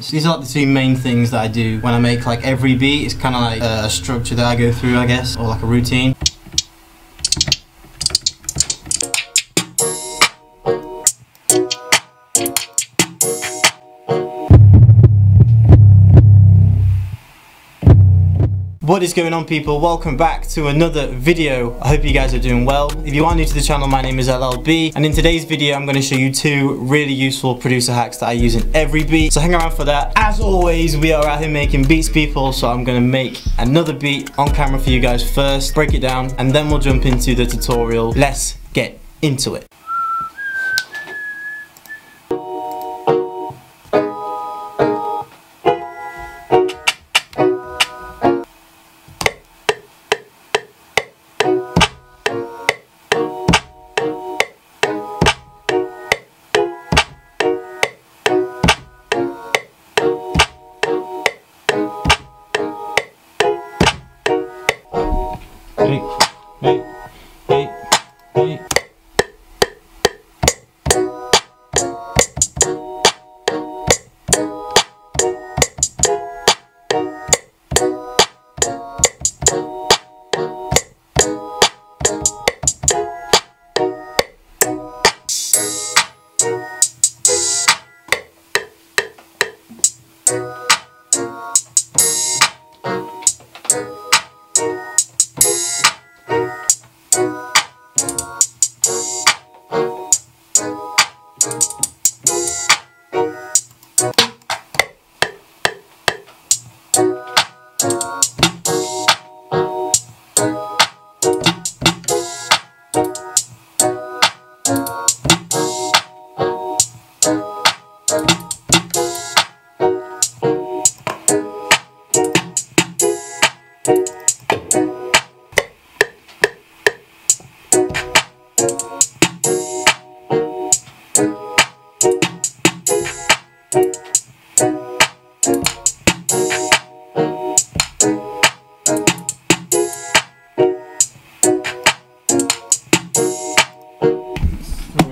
So these are like the two main things that I do when I make like every beat. It's kind of like a structure that I go through, I guess, or like a routine. What is going on, people? Welcome back to another video. I hope you guys are doing well. If you are new to the channel, my name is LLB, and in today's video I'm going to show you two really useful producer hacks that I use in every beat, so hang around for that. As always, we are out here making beats, people, so I'm going to make another beat on camera for you guys first, break it down, and then we'll jump into the tutorial. Let's get into it.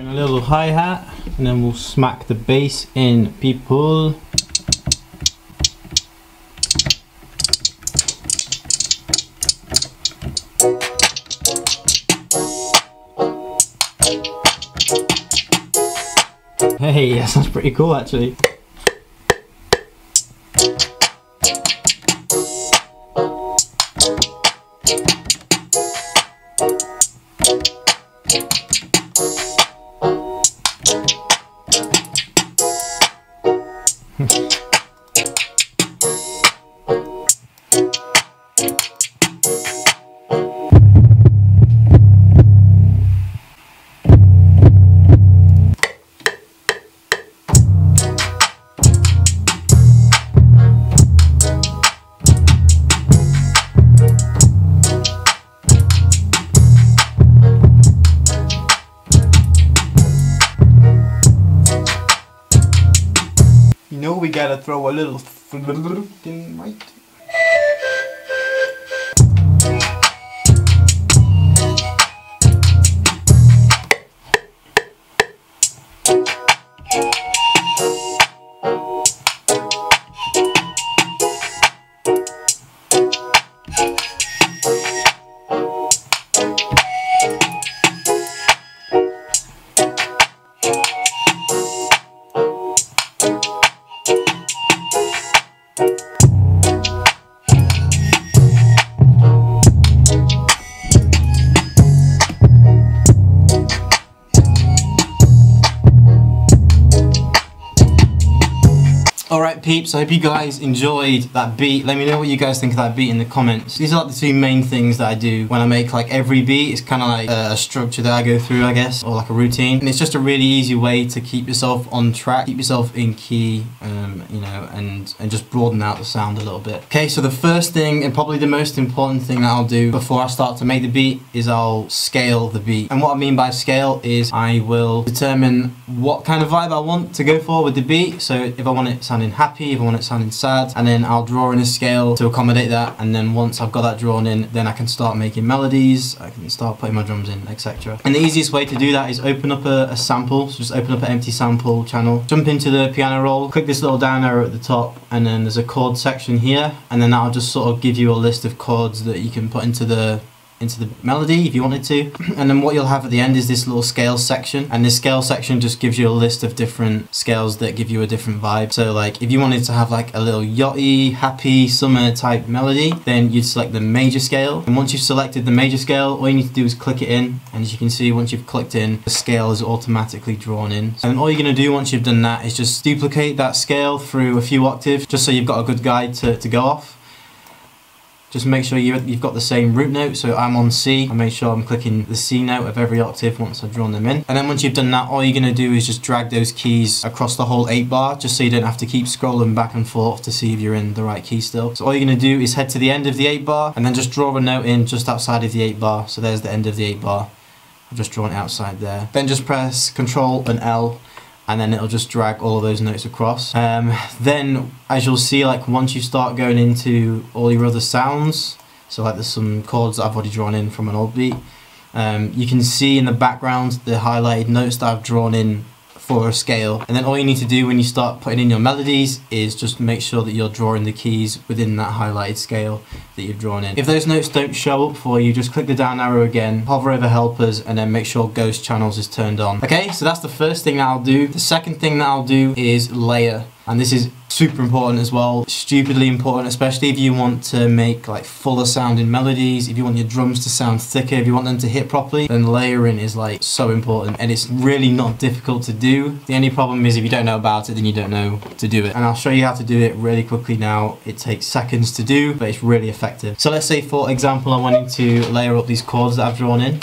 Little hi-hat, and then we'll smack the bass in, people. Hey, that sounds pretty cool actually. You know we gotta throw a little in right. Alright peeps, I hope you guys enjoyed that beat. Let me know what you guys think of that beat in the comments. These are like the two main things that I do when I make like every beat. It's kind of like a structure that I go through, I guess, or like a routine. And it's just a really easy way to keep yourself on track, keep yourself in key, you know, and just broaden out the sound a little bit. Okay, so the first thing, and probably the most important thing that I'll do before I start to make the beat, is I'll scale the beat. And what I mean by scale is I will determine what kind of vibe I want to go for with the beat. So if I want it to sound sounding happy, if I want it sounding sad, and then I'll draw in a scale to accommodate that. And then once I've got that drawn in, then I can start making melodies, I can start putting my drums in, etc. And the easiest way to do that is open up a sample. So just open up an empty sample channel, jump into the piano roll, click this little down arrow at the top, and then there's a chord section here, and then that'll just sort of give you a list of chords that you can put into the melody if you wanted to. And then what you'll have at the end is this little scale section, and this scale section just gives you a list of different scales that give you a different vibe. So like if you wanted to have like a little yachty, happy, summer type melody, then you'd select the major scale, and once you've selected the major scale, all you need to do is click it in, and as you can see, once you've clicked in, the scale is automatically drawn in. And all you're going to do once you've done that is just duplicate that scale through a few octaves, just so you've got a good guide to go off. Just make sure you've got the same root note, so I'm on C. I make sure I'm clicking the C note of every octave once I've drawn them in. And then once you've done that, all you're going to do is just drag those keys across the whole 8 bar, just so you don't have to keep scrolling back and forth to see if you're in the right key still. So all you're going to do is head to the end of the 8 bar, and then just draw a note in just outside of the 8 bar. So there's the end of the 8 bar. I've just drawn it outside there. Then just press Ctrl and L, and then it'll just drag all of those notes across. Then, as you'll see, like once you start going into all your other sounds, so like there's some chords that I've already drawn in from an old beat, you can see in the background the highlighted notes that I've drawn in for a scale. And then all you need to do when you start putting in your melodies is just make sure that you're drawing the keys within that highlighted scale that you've drawn in. If those notes don't show up for you, just click the down arrow again, hover over helpers, and then make sure ghost channels is turned on. Okay, so that's the first thing that I'll do. The second thing that I'll do is layer, and this is super important as well, stupidly important, especially if you want to make like fuller sounding melodies, if you want your drums to sound thicker, if you want them to hit properly, then layering is like so important, and it's really not difficult to do. The only problem is if you don't know about it, then you don't know to do it. And I'll show you how to do it really quickly now. It takes seconds to do, but it's really effective. So let's say, for example, I wanted to layer up these chords that I've drawn in.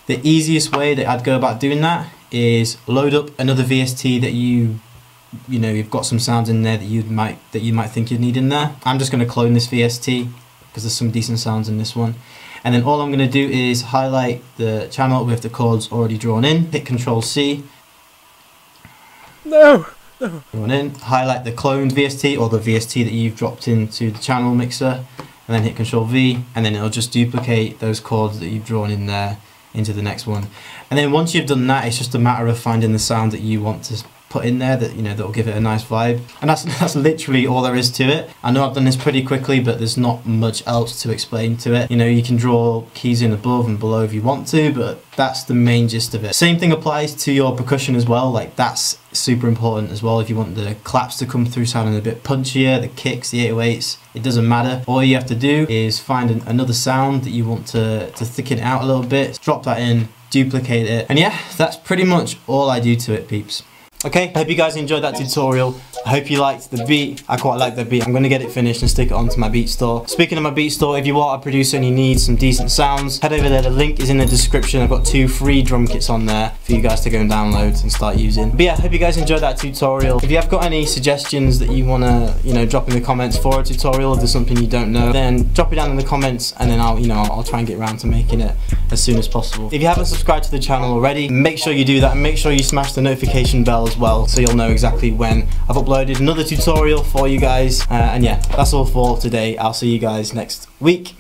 The easiest way that I'd go about doing that is load up another VST that you've got some sounds in there that you might think you'd need in there. I'm just going to clone this VST because there's some decent sounds in this one. And then all I'm going to do is highlight the channel with the chords already drawn in, hit Ctrl C. No. Drawn in, highlight the cloned VST or the VST that you've dropped into the channel mixer, and then hit Ctrl V, and then it'll just duplicate those chords that you've drawn in there into the next one. And then once you've done that, it's just a matter of finding the sound that you want to put in there that that'll give it a nice vibe. And that's literally all there is to it. I know I've done this pretty quickly, but there's not much else to explain to it. You can draw keys in above and below if you want to, but that's the main gist of it. Same thing applies to your percussion as well. Like that's super important as well. If you want the claps to come through sounding a bit punchier, the kicks, the 808s, it doesn't matter. All you have to do is find another sound that you want to thicken it out a little bit, drop that in, duplicate it, and yeah, that's pretty much all I do to it, peeps. Okay, I hope you guys enjoyed that tutorial. I hope you liked the beat. I quite like the beat. I'm going to get it finished and stick it onto my beat store. Speaking of my beat store, if you are a producer and you need some decent sounds, head over there. The link is in the description. I've got 2 free drum kits on there for you guys to go and download and start using. But yeah, I hope you guys enjoyed that tutorial. If you have got any suggestions that you want to, drop in the comments for a tutorial, if there's something you don't know, then drop it down in the comments, and then I'll try and get around to making it as soon as possible. If you haven't subscribed to the channel already, make sure you do that, and make sure you smash the notification bell as well, so you'll know exactly when I've uploaded another tutorial for you guys. And yeah, that's all for today. I'll see you guys next week.